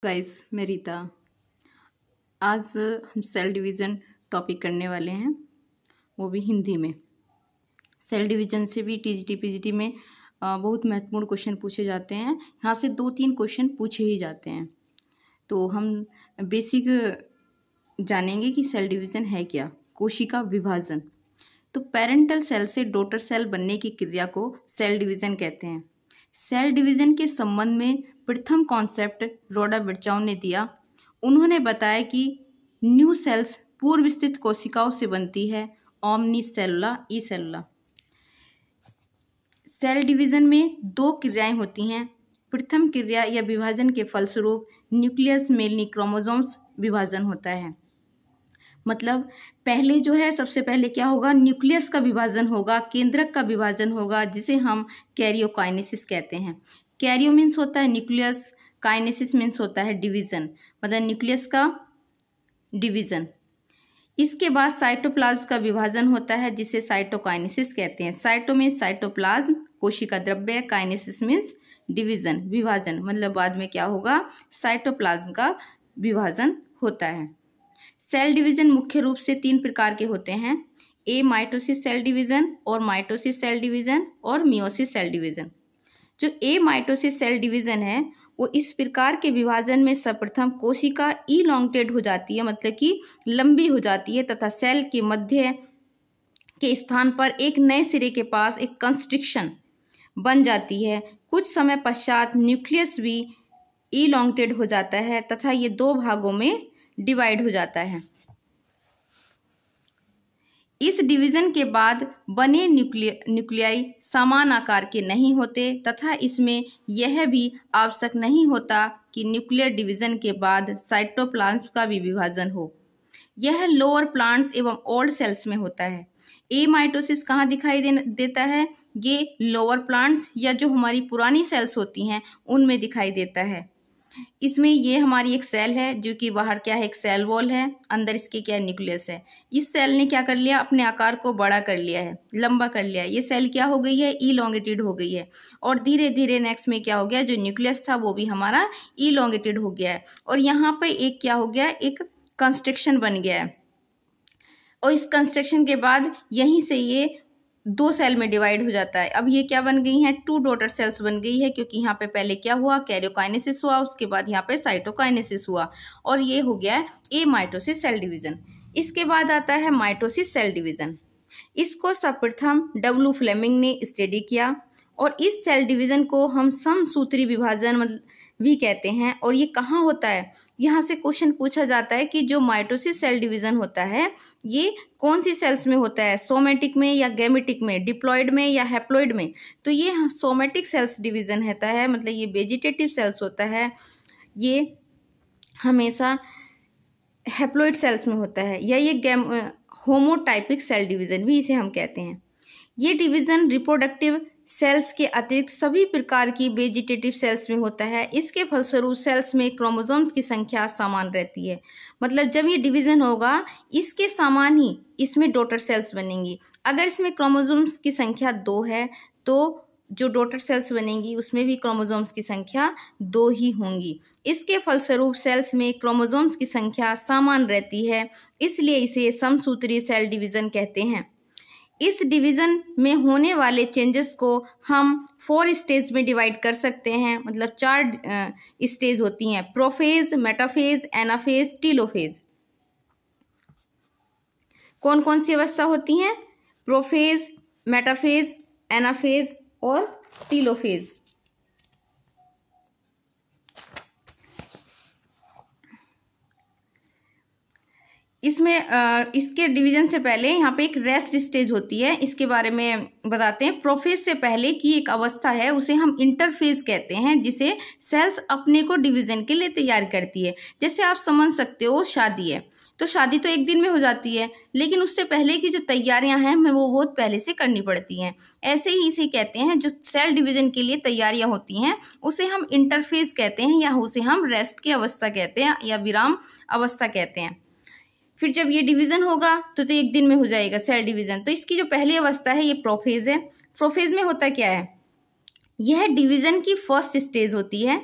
Guys, मैं रीता। आज हम सेल डिवीज़न टॉपिक करने वाले हैं, वो भी हिंदी में। सेल डिवीज़न से भी टीजीटी पीजीटी में बहुत महत्वपूर्ण क्वेश्चन पूछे जाते हैं। यहाँ से 2-3 क्वेश्चन पूछे ही जाते हैं। तो हम बेसिक जानेंगे कि सेल डिवीज़न है क्या। कोशिका विभाजन। तो पेरेंटल सेल से डॉटर सेल बनने की क्रिया को सेल डिवीज़न कहते हैं। सेल डिवीज़न के संबंध में प्रथम कॉन्सेप्ट रोडा बर्चाउ ने दिया। उन्होंने बताया कि न्यू सेल्स पूर्व स्थित कोशिकाओं से बनती है, ओमनी सेलुला ई सेलुला। सेल डिवीज़न में 2 क्रियाएं होती हैं। प्रथम क्रिया या विभाजन के फलस्वरूप न्यूक्लियस मेलनी क्रोमोसोम्स विभाजन होता है। मतलब पहले जो है, सबसे पहले क्या होगा, न्यूक्लियस का विभाजन होगा, केंद्रक का विभाजन होगा, जिसे हम कैरियोकाइनेसिस कहते हैं। कैरियो मीन्स होता है न्यूक्लियस, काइनेसिस मीन्स होता है डिवीज़न, मतलब न्यूक्लियस का डिवीज़न। इसके बाद साइटोप्लाज्म का विभाजन होता है, जिसे साइटोकाइनेसिस कहते हैं। साइटो मीन्स साइटोप्लाज्म, कोशिका द्रव्य, काइनेसिस मीन्स डिवीज़न, विभाजन। मतलब बाद में क्या होगा, साइटोप्लाज्म का विभाजन होता है। सेल डिवीज़न मुख्य रूप से 3 प्रकार के होते हैं। ए माइटोसिस सेल डिवीज़न, और माइटोसिस सेल डिवीज़न, और मियोसिस सेल डिवीज़न। जो ए माइटोसिस सेल डिवीज़न है, वो इस प्रकार के विभाजन में सर्वप्रथम कोशिका इलॉन्गेटेड हो जाती है, मतलब कि लंबी हो जाती है, तथा सेल के मध्य के स्थान पर एक नए सिरे के पास एक कंस्ट्रिक्शन बन जाती है। कुछ समय पश्चात न्यूक्लियस भी इलॉन्गेटेड हो जाता है तथा ये 2 भागों में डिवाइड हो जाता है। इस डिवीज़न के बाद बने न्यूक्लियाई समान आकार के नहीं होते तथा इसमें यह भी आवश्यक नहीं होता कि न्यूक्लियर डिवीज़न के बाद साइटोप्लाज्म का भी विभाजन हो। यह लोअर प्लांट्स एवं ओल्ड सेल्स में होता है। ए माइटोसिस कहाँ दिखाई देता है? ये लोअर प्लांट्स या जो हमारी पुरानी सेल्स होती हैं उनमें दिखाई देता है। इसमें ये हमारी एक सेल है, जो कि बाहर क्या है, एक सेल वॉल है, अंदर इसके क्या न्यूक्लियस है। इस सेल ने क्या कर लिया, अपने आकार को बड़ा कर लिया है, लंबा कर लिया है। ये सेल क्या हो गई है, इलॉन्गेटेड हो गई है। और धीरे धीरे नेक्स्ट में क्या हो गया, जो न्यूक्लियस था वो भी हमारा इलॉन्गेटेड हो गया है। और यहाँ पर एक क्या हो गया, एक कंस्ट्रक्शन बन गया है। और इस कंस्ट्रक्शन के बाद यहीं से ये 2 सेल में डिवाइड हो जाता है। अब ये क्या बन गई हैं, 2 डॉटर सेल्स बन गई है, क्योंकि यहाँ पे पहले क्या हुआ, कैरियोकाइनेसिस हुआ, उसके बाद यहाँ पे साइटोकाइनेसिस हुआ, और ये हो गया ए माइटोसिस सेल डिवीज़न। इसके बाद आता है माइटोसिस सेल डिवीज़न। इसको सर्वप्रथम डब्ल्यू फ्लेमिंग ने स्टडी किया, और इस सेल डिवीज़न को हम समसूत्री विभाजन भी कहते हैं। और ये कहाँ होता है, यहाँ से क्वेश्चन पूछा जाता है कि जो माइटोसिस सेल डिवीज़न होता है ये कौन सी सेल्स में होता है, सोमेटिक में या गैमेटिक में, डिप्लॉइड में या हैप्लॉइड में। तो ये सोमेटिक सेल्स डिवीज़न होता है, मतलब ये वेजिटेटिव सेल्स होता है, ये हमेशा हैप्लॉइड सेल्स में होता है, या ये होमोटाइपिक सेल डिवीज़न भी इसे हम कहते हैं। ये डिवीज़न रिप्रोडक्टिव सेल्स के अतिरिक्त सभी प्रकार की वेजिटेटिव सेल्स में होता है। इसके फलस्वरूप सेल्स में क्रोमोसोम्स की संख्या समान रहती है। मतलब जब ये डिवीज़न होगा, इसके समान ही इसमें डॉटर सेल्स बनेंगी। अगर इसमें क्रोमोसोम्स की संख्या 2 है तो जो डॉटर सेल्स बनेंगी उसमें भी क्रोमोसोम्स की संख्या 2 ही होंगी। इसके फलस्वरूप सेल्स में क्रोमोसोम्स की संख्या समान रहती है, इसलिए इसे समसूत्री सेल डिवीज़न कहते हैं। इस डिवीज़न में होने वाले चेंजेस को हम 4 स्टेज में डिवाइड कर सकते हैं। मतलब 4 स्टेज होती हैं, प्रोफेज, मेटाफेज, एनाफेज, टीलोफेज। कौन कौन सी अवस्था होती हैं? प्रोफेज, मेटाफेज, एनाफेज और टीलोफेज। इसमें इसके डिवीज़न से पहले यहाँ पे एक रेस्ट स्टेज होती है, इसके बारे में बताते हैं। प्रोफेज से पहले की एक अवस्था है, उसे हम इंटरफेज कहते हैं, जिसे सेल्स अपने को डिवीज़न के लिए तैयार करती है। जैसे आप समझ सकते हो, शादी है तो शादी तो एक दिन में हो जाती है, लेकिन उससे पहले की जो तैयारियां हैं हमें वो बहुत पहले से करनी पड़ती हैं। ऐसे ही इसे कहते हैं, जो सेल डिवीज़न के लिए तैयारियां होती हैं उसे हम इंटरफेज कहते हैं, या उसे हम रेस्ट की अवस्था कहते हैं, या विराम अवस्था कहते हैं। फिर जब ये डिवीज़न होगा तो एक दिन में हो जाएगा सेल डिवीज़न। तो इसकी जो पहली अवस्था है ये प्रोफेज है। प्रोफेज में होता क्या है, यह डिवीज़न की फर्स्ट स्टेज होती है।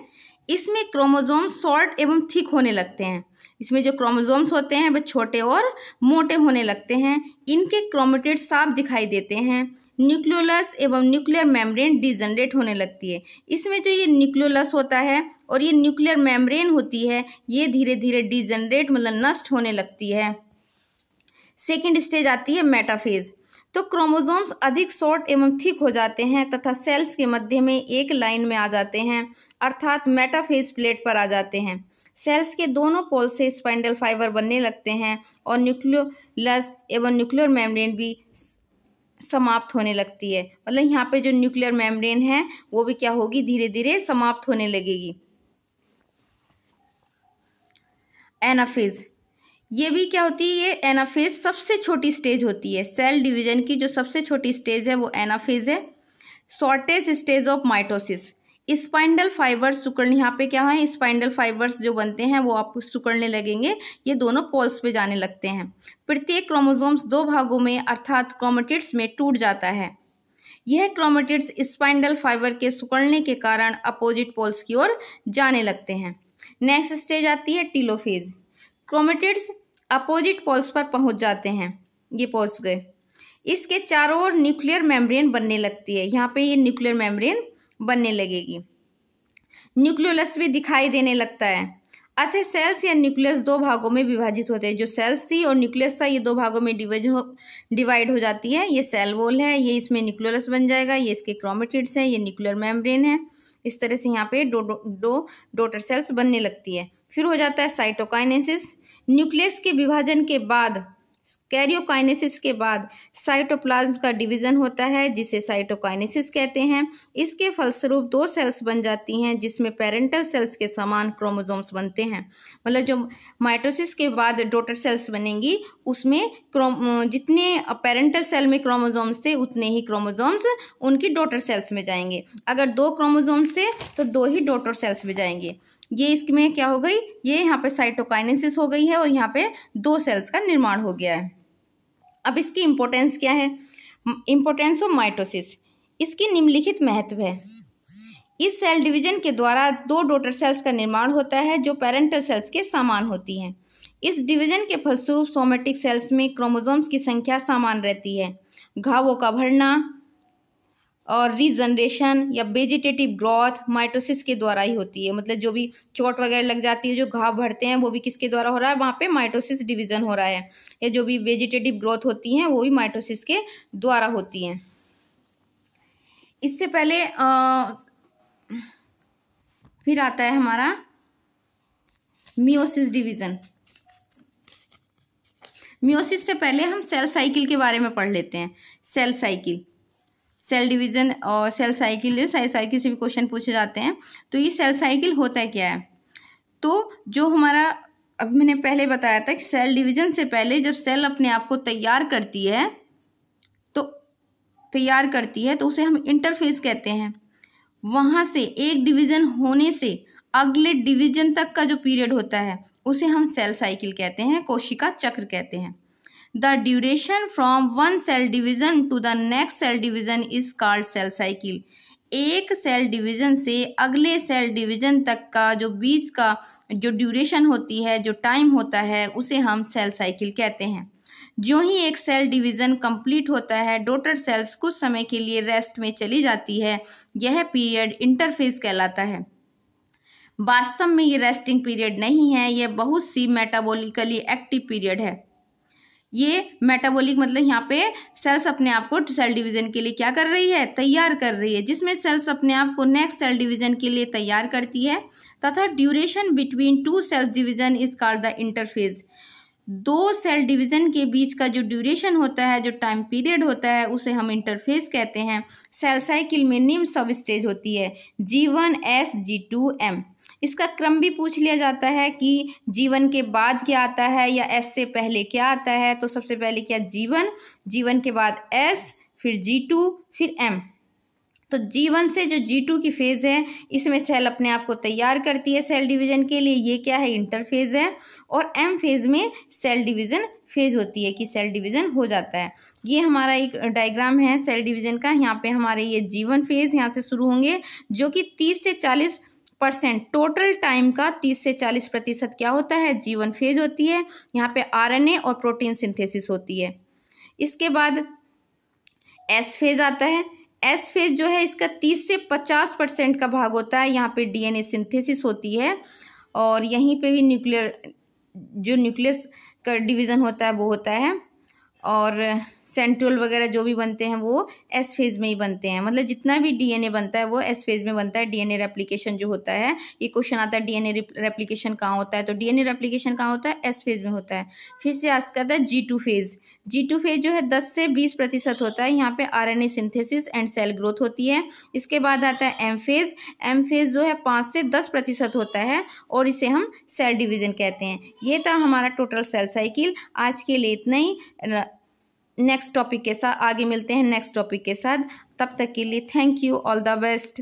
इसमें क्रोमोसोम शॉर्ट एवं थिक होने लगते हैं। इसमें जो क्रोमोसोम्स होते हैं वह छोटे और मोटे होने लगते हैं। इनके क्रोमेटिड साफ दिखाई देते हैं। न्यूक्लियोलस एवं न्यूक्लियर मेम्ब्रेन डिजनरेट होने लगती है। इसमें जो ये न्यूक्लियोलस होता है और ये न्यूक्लियर मेम्ब्रेन होती है, ये धीरे धीरे डिजनरेट मतलब नष्ट होने लगती है। सेकेंड स्टेज आती है मेटाफेज। तो क्रोमोसोम्स अधिक शॉर्ट एवं थिक हो जाते हैं तथा सेल्स के मध्य में एक लाइन में आ जाते हैं, अर्थात मेटाफेज प्लेट पर आ जाते हैं। सेल्स के दोनों पोल से स्पाइंडल फाइबर बनने लगते हैं और न्यूक्लियोलस एवं न्यूक्लियर मेम्ब्रेन भी समाप्त होने लगती है। मतलब यहाँ पे जो न्यूक्लियर मेम्ब्रेन है वो भी क्या होगी, धीरे धीरे समाप्त होने लगेगी। एनाफेज, ये भी क्या होती है, ये एनाफेज सबसे छोटी स्टेज होती है। सेल डिवीजन की जो सबसे छोटी स्टेज है वो एनाफेज है। Shortage stage of mitosis, spindle fibres सिकुड़ने, यहाँ पे क्या है, स्पाइंडल फाइबर्स जो बनते हैं वो आपको सिकुड़ने लगेंगे, ये दोनों पोल्स पे जाने लगते हैं। प्रत्येक क्रोमोसोम्स दो भागों में अर्थात क्रोमेटिड्स में टूट जाता है। यह क्रोमेटिड्स स्पाइंडल फाइबर के सिकुड़ने के कारण अपोजिट पोल्स की ओर जाने लगते हैं। नेक्स्ट स्टेज आती है टीलोफेज। क्रोमेटिड्स अपोजिट पोल्स पर पहुंच जाते हैं, ये पहुंच गए। इसके चारों ओर न्यूक्लियर मेम्ब्रेन बनने लगती है। यहाँ पे ये न्यूक्लियर मेम्ब्रेन बनने लगेगी। न्यूक्लियोलस भी दिखाई देने लगता है। अतः सेल्स या न्यूक्लियस दो भागों में विभाजित होते हैं। जो सेल्स थी और न्यूक्लियस था ये दो भागों में डिवाइड हो जाती है। ये सेल वॉल है, ये इसमें न्यूक्लियोलस बन जाएगा, ये इसके क्रोमेटिड्स है, ये न्यूक्लियर मेम्ब्रेन है। इस तरह से यहाँ पे दो डॉटर सेल्स बनने लगती है। फिर हो जाता है साइटोकाइनेसिस। न्यूक्लियस के विभाजन के बाद, कैरियोकाइनेसिस के बाद साइटोप्लाज्म का डिवीजन होता है, जिसे साइटोकाइनेसिस कहते हैं। इसके फलस्वरूप दो सेल्स बन जाती हैं जिसमें पेरेंटल सेल्स के समान क्रोमोसोम्स बनते हैं। मतलब जो माइटोसिस के बाद डॉटर सेल्स बनेंगी उसमें जितने पेरेंटल सेल में क्रोमोसोम्स थे उतने ही क्रोमोसोम्स उनकी डॉटर सेल्स में जाएंगे। अगर दो क्रोमोसोम्स थे तो दो ही डॉटर सेल्स में जाएंगे। ये इसमें क्या हो गई, ये यहाँ पे साइटोकाइनेसिस हो गई है और यहाँ पे दो सेल्स का निर्माण हो गया है। अब इसकी इंपॉर्टेंस क्या है, इंपॉर्टेंस ऑफ माइटोसिस, इसकी निम्नलिखित महत्व है। इस सेल डिवीजन के द्वारा दो डॉटर सेल्स का निर्माण होता है जो पेरेंटल सेल्स के समान होती हैं। इस डिवीजन के फलस्वरूप सोमेटिक सेल्स में क्रोमोसोम्स की संख्या समान रहती है। घावों का भरना और रीजनरेशन या वेजिटेटिव ग्रोथ माइटोसिस के द्वारा ही होती है। मतलब जो भी चोट वगैरह लग जाती है, जो घाव भरते हैं, वो भी किसके द्वारा हो रहा है, वहाँ पे माइटोसिस डिवीजन हो रहा है। या जो भी वेजिटेटिव ग्रोथ होती हैं वो भी माइटोसिस के द्वारा होती हैं। इससे पहले फिर आता है हमारा मियोसिस डिवीजन। मियोसिस से पहले हम सेल साइकिल के बारे में पढ़ लेते हैं। सेल साइकिल, सेल डिवीजन और सेल साइकिल से भी क्वेश्चन पूछे जाते हैं। तो ये सेल साइकिल होता क्या है, तो जो हमारा अब मैंने पहले बताया था कि सेल डिवीजन से पहले जब सेल अपने आप को तैयार करती है तो उसे हम इंटरफेज कहते हैं। वहाँ से एक डिवीजन होने से अगले डिवीजन तक का जो पीरियड होता है उसे हम सेल साइकिल कहते हैं, कोशिका चक्र कहते हैं। The duration from one cell division to the next cell division is called cell cycle. एक सेल डिवीजन से अगले सेल डिवीजन तक का जो बीच का जो ड्यूरेशन होती है, जो टाइम होता है, उसे हम सेल साइकिल कहते हैं। जो ही एक सेल डिवीजन कंप्लीट होता है, डॉटर सेल्स कुछ समय के लिए रेस्ट में चली जाती है। यह पीरियड इंटरफेज कहलाता है। वास्तव में ये रेस्टिंग पीरियड नहीं है, यह बहुत सी मेटाबॉलिकली एक्टिव पीरियड है। ये मेटाबॉलिक मतलब यहाँ पे सेल्स अपने आप को सेल डिवीजन के लिए क्या कर रही है, तैयार कर रही है, जिसमें सेल्स अपने आप को नेक्स्ट सेल डिवीजन के लिए तैयार करती है। तथा duration between two cells division is called the interphase. दो सेल डिवीजन के बीच का जो ड्यूरेशन होता है, जो टाइम पीरियड होता है, उसे हम इंटरफेज कहते हैं। सेल साइकिल में निम्न सब स्टेज होती है, G1, S, G2, M। इसका क्रम भी पूछ लिया जाता है कि G1 के बाद क्या आता है या S से पहले क्या आता है। तो सबसे पहले क्या, G1 के बाद S, फिर G2, फिर M। तो G1 से जो G2 की फेज़ है, इसमें सेल अपने आप को तैयार करती है सेल डिवीजन के लिए, ये क्या है, इंटरफेज है। और M फेज़ में सेल डिवीजन फेज होती है कि सेल डिवीजन हो जाता है। ये हमारा एक डायग्राम है सेल डिवीजन का। यहाँ पे हमारे ये G1 फेज़ यहाँ से शुरू होंगे जो कि 30 से 40 परसेंट टोटल टाइम का 30 से 40% क्या होता है, G1 फेज होती है। यहाँ पे RNA और प्रोटीन सिंथेसिस होती है। इसके बाद एस फेज आता है। एस फेज जो है इसका 30 से 50% का भाग होता है। यहाँ पे DNA सिंथेसिस होती है और यहीं पे भी न्यूक्लियस का डिवीज़न होता है वो होता है, और सेंट्रोल वगैरह जो भी बनते हैं वो एस फेज में ही बनते हैं। मतलब जितना भी DNA बनता है वो एस फेज में बनता है। DNA रेप्लिकेशन जो होता है, ये क्वेश्चन आता है DNA रेप्लिकेशन कहाँ होता है, तो DNA रेप्लिकेशन कहाँ होता है, एस फेज में होता है। फिर से आता है G2 फेज। G2 फेज जो है 10 से 20% होता है। यहाँ पे RNA synthesis and cell growth होती है। इसके बाद आता है M फेज। M फेज जो है 5 से 10% होता है और इसे हम सेल डिवीजन कहते हैं। ये था हमारा टोटल सेल साइकिल। आज के लिए इतना ही। नेक्स्ट टॉपिक के साथ आगे मिलते हैं नेक्स्ट टॉपिक के साथ। तब तक के लिए thank you, all the best.